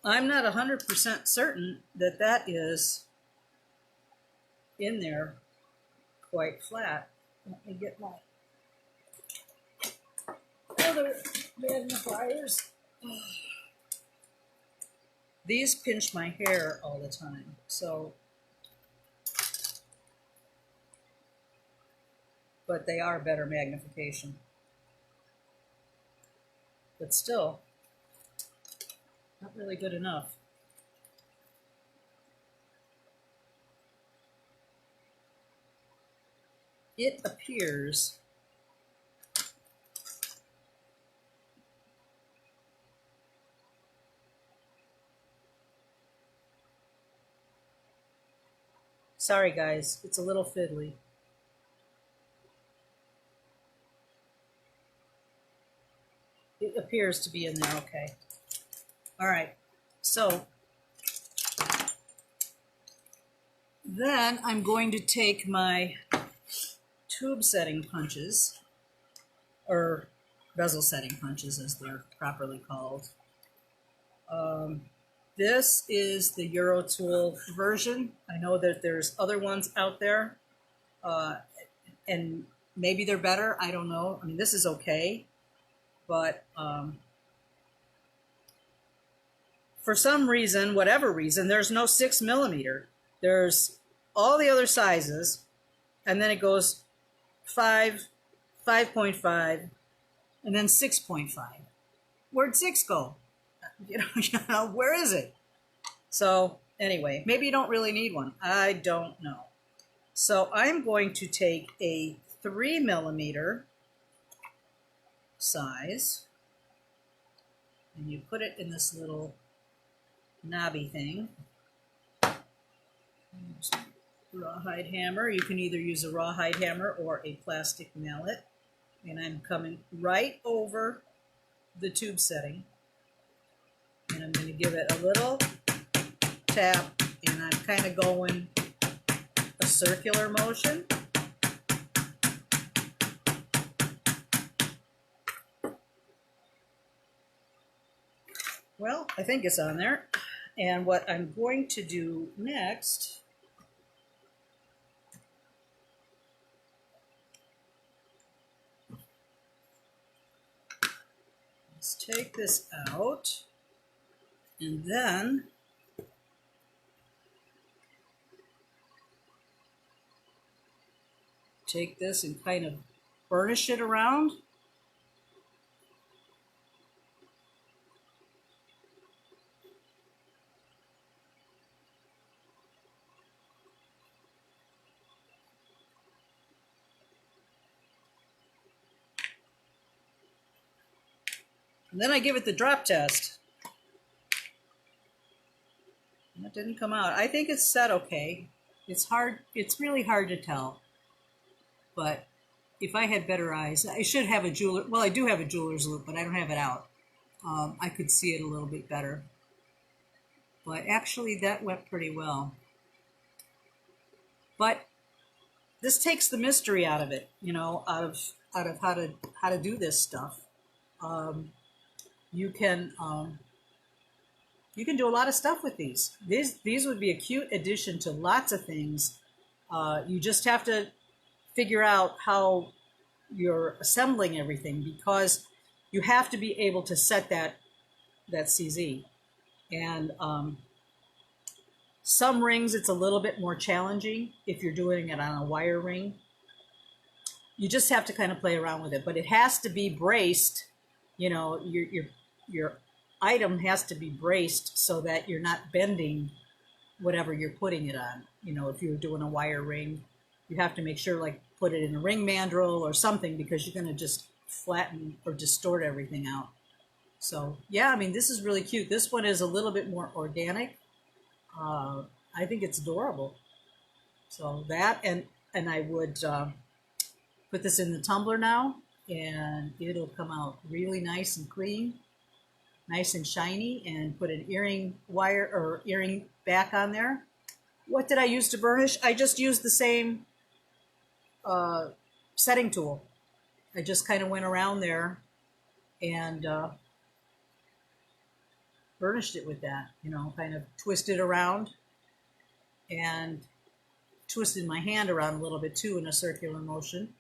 A: I'm not 100% certain that that is in there quite flat. Let me get my other magnifiers. These pinch my hair all the time, so, but they are better magnification. But still, not really good enough. It appears sorry guys, it's a little fiddly. It appears to be in there okay. All right, so then I'm going to take my tube setting punches, or bezel setting punches as they're properly called. This is the Eurotool version. I know that there's other ones out there, and maybe they're better. I don't know. I mean, this is okay, but for some reason, whatever reason, there's no 6mm. There's all the other sizes, and then it goes 5, 5.5, and then 6.5. Where'd 6 go? You know, where is it? So anyway, maybe you don't really need one. I don't know. So I'm going to take a 3mm size, and you put it in this little knobby thing. Rawhide hammer. You can either use a rawhide hammer or a plastic mallet. And I'm coming right over the tube setting. And I'm going to give it a little tap, and I'm kind of going a circular motion. Well, I think it's on there. And what I'm going to do next is take this out, and then take this and kind of burnish it around. And then I give it the drop test. And that didn't come out. I think it's set okay. It's hard, it's really hard to tell. But if I had better eyes, I should have a jeweler. Well, I do have a jeweler's loupe, but I don't have it out. I could see it a little bit better. But actually, that went pretty well. But this takes the mystery out of it, you know, out of how to do this stuff. You can do a lot of stuff with these. These would be a cute addition to lots of things. You just have to figure out how you're assembling everything, because you have to be able to set that CZ. And some rings, it's a little bit more challenging if you're doing it on a wire ring. You just have to kind of play around with it, but it has to be braced. You know, your item has to be braced so that you're not bending whatever you're putting it on. You know, if you're doing a wire ring, you have to make sure, like, put it in a ring mandrel or something, because you're going to just flatten or distort everything out. So yeah, I mean, this is really cute. This one is a little bit more organic. I think it's adorable. So that, and I would put this in the tumbler now, and it'll come out really nice and clean, nice and shiny, and put an earring wire or earring back on there. What did I use to burnish? I just used the same setting tool. I just kind of went around there and burnished it with that, you know, kind of twisted around and twisted my hand around a little bit too in a circular motion.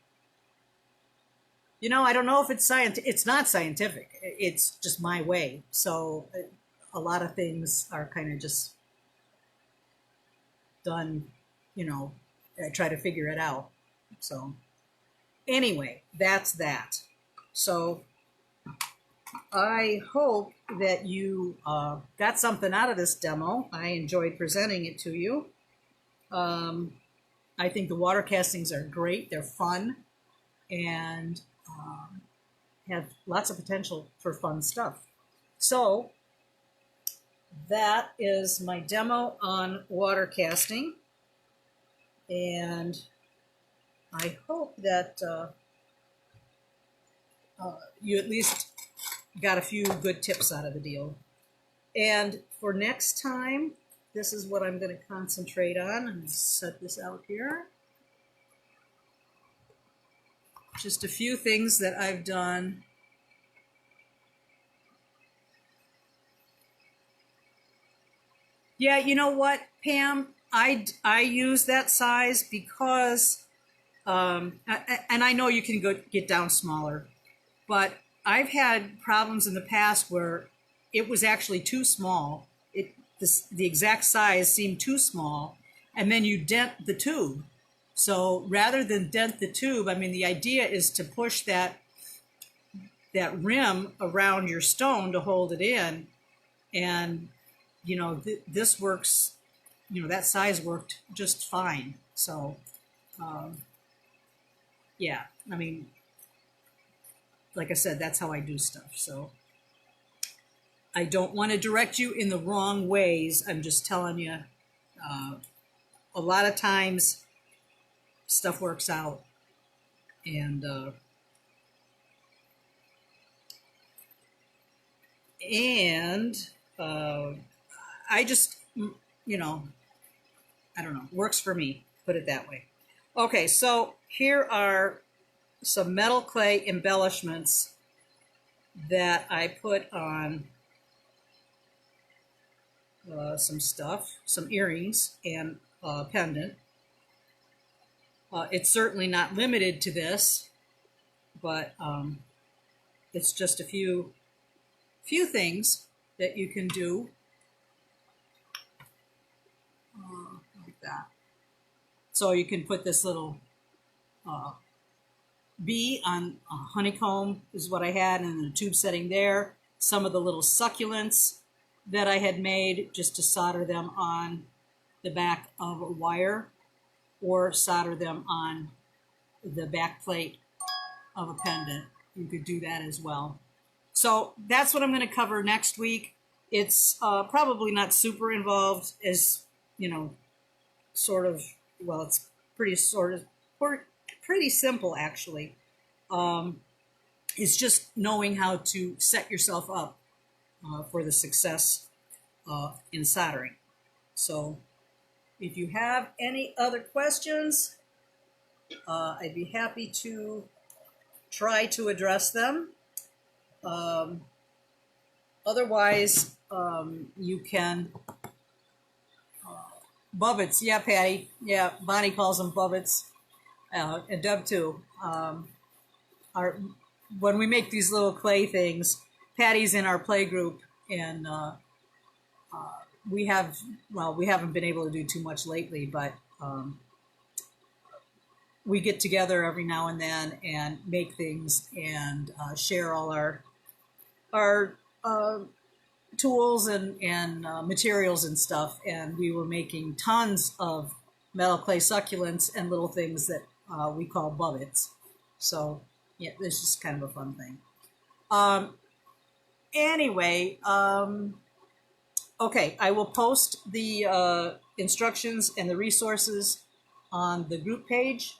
A: I don't know if it's scientific. It's not scientific. It's just my way. So a lot of things are kind of just done, you know, I try to figure it out. So anyway, that's that. So I hope that you got something out of this demo. I enjoyed presenting it to you. I think the water castings are great. They're fun and have lots of potential for fun stuff. So that is my demo on water casting. And I hope that you at least got a few good tips out of the deal. And for next time, this is what I'm going to concentrate on. I'm going to set this out here. Just a few things that I've done. Yeah, you know what, Pam? I use that size because, and I know you can get down smaller, but I've had problems in the past where it was actually too small. The exact size seemed too small, and then you dent the tube. So rather than dent the tube, I mean, the idea is to push that rim around your stone to hold it in. And, this works, that size worked just fine. So, yeah, I mean, like I said, that's how I do stuff. So I don't want to direct you in the wrong ways. I'm just telling you, a lot of times stuff works out. And I just, I don't know, works for me, put it that way. Okay, so here are some metal clay embellishments that I put on some stuff, some earrings and a pendant. It's certainly not limited to this, but it's just a few things that you can do like that. So you can put this little bee on a honeycomb is what I had, and the tube setting there. Some of the little succulents that I had made just to solder them on the back of a wire or solder them on the back plate of a pendant. You could do that as well. So that's what I'm going to cover next week. It's probably not super involved as, sort of, well, it's pretty simple actually. It's just knowing how to set yourself up for the success in soldering. So if you have any other questions, I'd be happy to try to address them. Otherwise, you can bubbits. Yeah, Patty. Yeah, Bonnie calls them bubbits, and Deb too. When we make these little clay things, Patty's in our play group, and we haven't been able to do too much lately, but we get together every now and then and make things and share all our tools and materials and stuff. And we were making tons of metal clay succulents and little things that we call bubbits. So yeah, this is kind of a fun thing. Anyway, okay, I will post the instructions and the resources on the group page.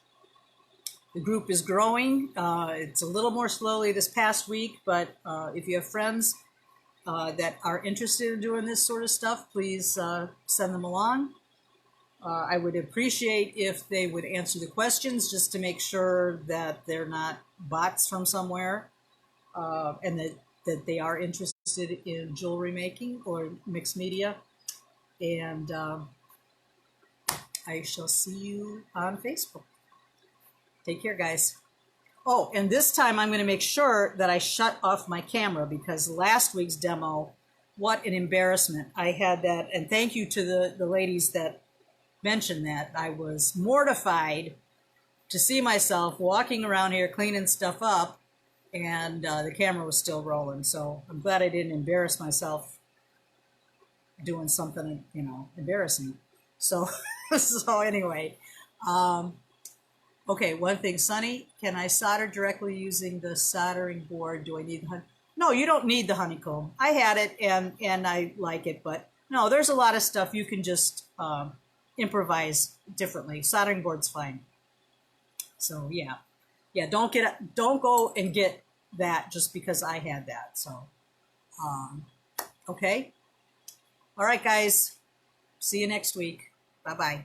A: The group is growing. It's a little more slowly this past week, but if you have friends that are interested in doing this sort of stuff, please send them along. I would appreciate if they would answer the questions just to make sure that they're not bots from somewhere, and that they are interested in jewelry making or mixed media. And I shall see you on Facebook. Take care, guys. Oh, and this time I'm going to make sure that I shut off my camera because last week's demo, what an embarrassment. I had that, and thank you to the ladies that mentioned that. I was mortified to see myself walking around here cleaning stuff up, and the camera was still rolling. So I'm glad I didn't embarrass myself doing something, embarrassing. So, so anyway, okay, one thing, Sonny, can I solder directly using the soldering board? Do I need the honey? No, you don't need the honeycomb. I had it and I like it, but no, there's a lot of stuff you can just improvise differently. Soldering board's fine. So yeah, yeah. Don't go and get that just because I had that. So okay, all right, guys. See you next week. Bye bye.